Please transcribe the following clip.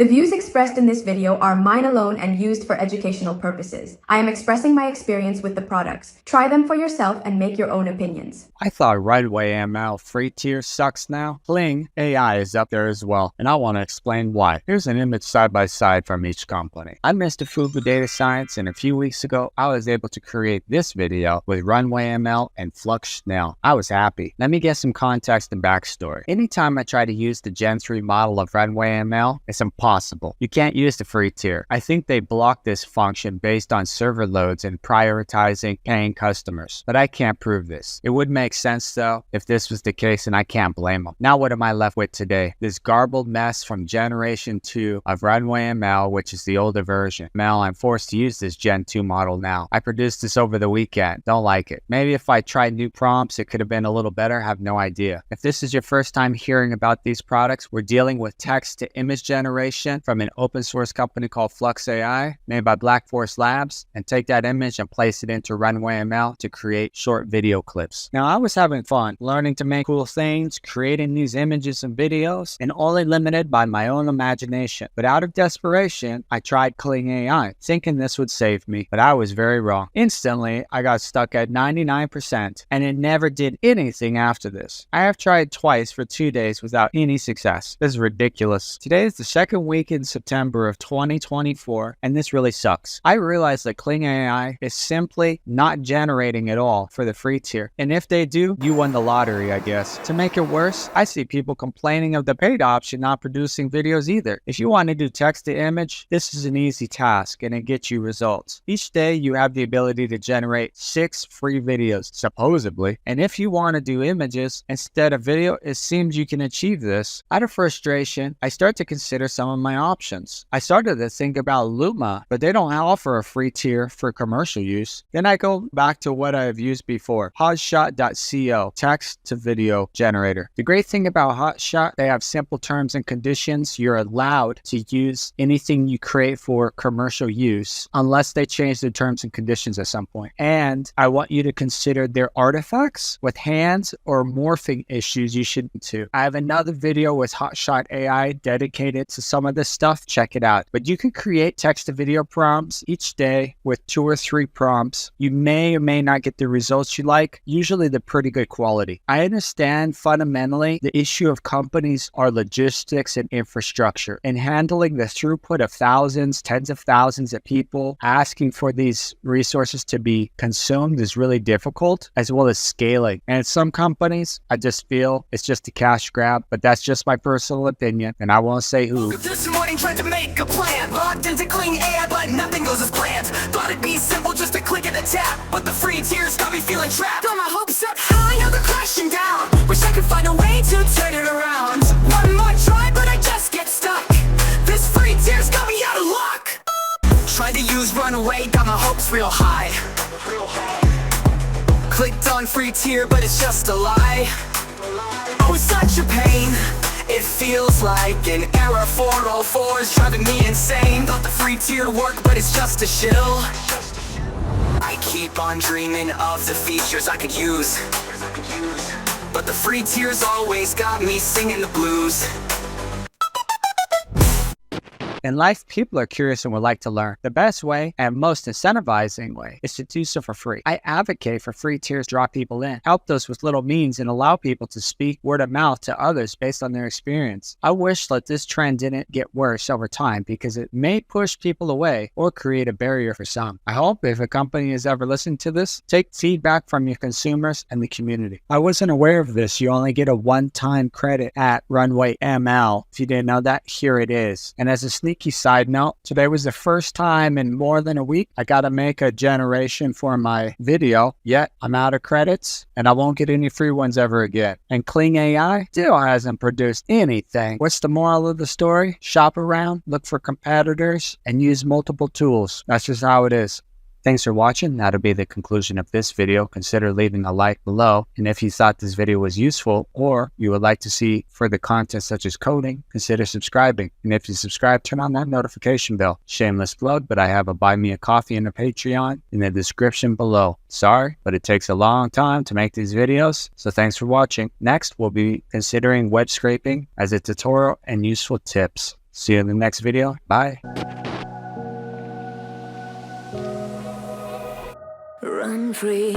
The views expressed in this video are mine alone and used for educational purposes. I am expressing my experience with the products. Try them for yourself and make your own opinions. I thought Runway ML free tier sucks now. Kling.ai is up there as well, and I want to explain why. Here's an image side by side from each company. I missed a food with data science, and a few weeks ago, I was able to create this video with Runway ML and fluxai. I was happy. Let me get some context and backstory. Anytime I try to use the Gen 3 model of Runway ML, it's impossible. You can't use the free tier. I think they blocked this function based on server loads and prioritizing paying customers, but I can't prove this. It would make sense though if this was the case, and I can't blame them. Now what am I left with today? This garbled mess from generation 2 of Runway ML, which is the older version. I'm forced to use this Gen 2 model now. I produced this over the weekend. Don't like it. Maybe if I tried new prompts, it could have been a little better. I have no idea. If this is your first time hearing about these products, we're dealing with text to image generation from an open source company called fluxai, made by Black Forest Labs, and take that image and place it into Runway ML to create short video clips. Now I was having fun learning to make cool things, creating these images and videos, and only limited by my own imagination. But out of desperation, I tried Kling.ai, thinking this would save me, but I was very wrong. Instantly, I got stuck at 99%, and it never did anything after this. I have tried twice for 2 days without any success. This is ridiculous. Today is the second week in September of 2024, and this really sucks. I realize that Kling.ai is simply not generating at all for the free tier, and if they do, you won the lottery, I guess. To make it worse, I see people complaining of the paid option not producing videos either. If you want to do text to image, this is an easy task, and it gets you results. Each day, you have the ability to generate 6 free videos, supposedly, and if you want to do images instead of video, it seems you can achieve this. Out of frustration, I start to consider some of my options. I started to think about Luma, but they don't offer a free tier for commercial use. Then I go back to what I've used before, Hotshot.co, text to video generator. The great thing about Hotshot, they have simple terms and conditions. You're allowed to use anything you create for commercial use unless they change the terms and conditions at some point. And I want you to consider their artifacts with hands or morphing issues you should too. I have another video with Hotshot AI dedicated to some of this stuff. Check it out. But you can create text to video prompts each day with 2 or 3 prompts. You may or may not get the results you like. Usually they're pretty good quality. I understand fundamentally the issue of companies are logistics and infrastructure, and handling the throughput of thousands, tens of thousands of people asking for these resources to be consumed is really difficult, as well as scaling. And some companies, I just feel it's just a cash grab, but that's just my personal opinion, and I won't say who. This morning tried to make a plan, logged into Kling.ai, but nothing goes as planned. Thought it'd be simple just to click at the tab, but the free tiers got me feeling trapped. Got my hopes up high, now they're crashing down. Wish I could find a way to turn it around. One more try, but I just get stuck. This free tier's got me out of luck. Tried to use Runaway, got my hopes real high. Clicked on free tier, but it's just a lie. Oh, it's such a pain. It feels like an error. 404 is driving me insane. Thought the free tier worked, but it's just a shill. I keep on dreaming of the features I could use, but the free tier's always got me singing the blues. In life, people are curious and would like to learn. The best way and most incentivizing way is to do so for free. I advocate for free tiers to draw people in, help those with little means, and allow people to speak word of mouth to others based on their experience. I wish that this trend didn't get worse over time, because it may push people away or create a barrier for some. I hope if a company has ever listened to this, take feedback from your consumers and the community. I wasn't aware of this. You only get a one-time credit at Runway ML. If you didn't know that, here it is. And as a sneaky side note, today was the first time in more than a week I got to make a generation for my video, yet I'm out of credits and I won't get any free ones ever again. And Kling.ai still hasn't produced anything. What's the moral of the story? Shop around, look for competitors, and use multiple tools. That's just how it is. Thanks for watching. That'll be the conclusion of this video. Consider leaving a like below. And if you thought this video was useful or you would like to see further content such as coding, consider subscribing. And if you subscribe, turn on that notification bell. Shameless plug, but I have a Buy Me a Coffee and a Patreon in the description below. Sorry, but it takes a long time to make these videos. So thanks for watching. Next, we'll be considering web scraping as a tutorial and useful tips. See you in the next video. Bye. Run free.